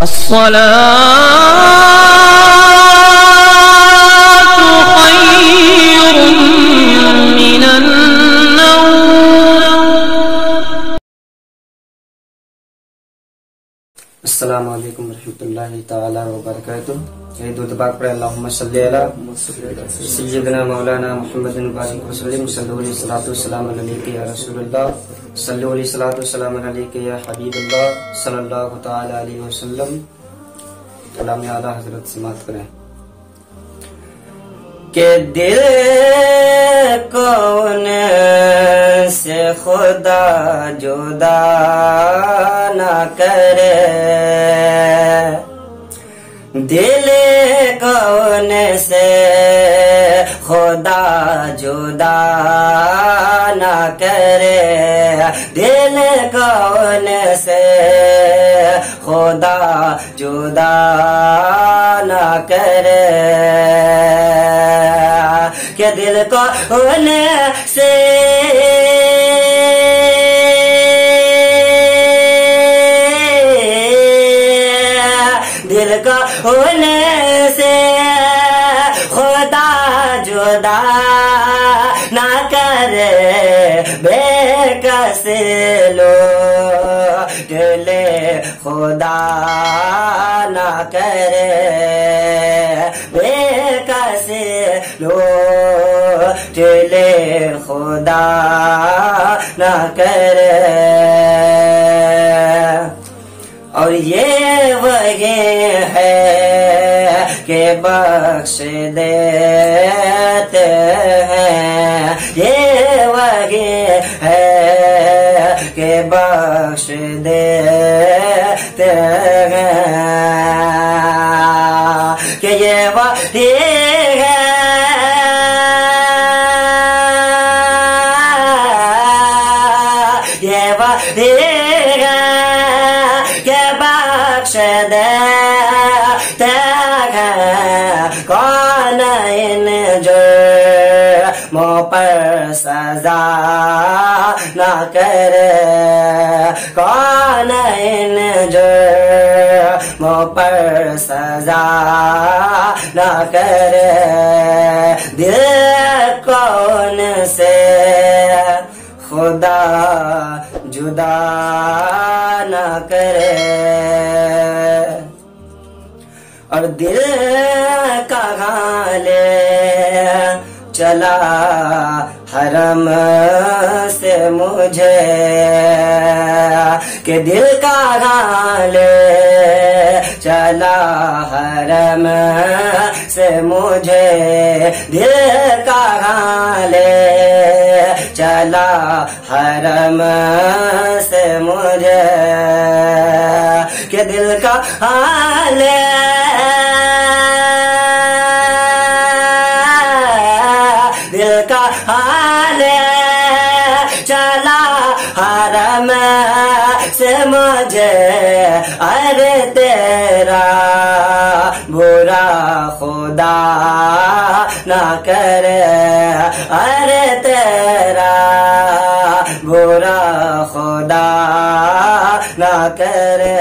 अस्सलातु खैरुम मिनन नौम। अस्सलामु अलैकुम रहमतुल्लाहि ताला व बरकातुहू। दुरूद पाक पर अल्लाहुम्मा सल्ली अला सय्यिदना मौलाना मुहम्मदिन बारिक वसल्लम सल्लल्लाहु अलैहि सलातु वस्सलाम अलैका या रसूलल्लाह सल्लल्लाहु अलैहि सलातु वस्सलाम अलैका या हबीबल्लाह सल्लल्लाहु ताला अलैहि वसल्लम। कलाम आला हजरत समात करें के दिल कौन से खुदा जुदा ना करे, दिल कौन से खुदा जुदा ना करे, दिल कौन से खुदा जुदा ना करे, के दिल कौन से दिल का होने से खुदा जुदा ना करे, बेकस लोग ले खुदा ना करे, बेकस लोग ले खुदा ना करे। और ये वही है कि बख्श देते हैं, ये वही है कि बख्श देते हैं, कि ये वही है, ये वही है के बख्श देते हैं। कौन इन जुर्मों पर सजा ना करे, कौन इन जुर्मों पर सजा ना करे, दिल कौन से खुदा जुदा ना करे। और दिल कहाँ ले चला हरम से मुझे, कि दिल कहाँ ले चला हरम से मुझे, दिल कहाँ ले चला हरम से मुझे, कि दिल का हाल दिल का हाल चला हरम से मुझे। अरे तेरा बुरा खुदा ना करे, अरे तेरा बुरा खुदा ना करे।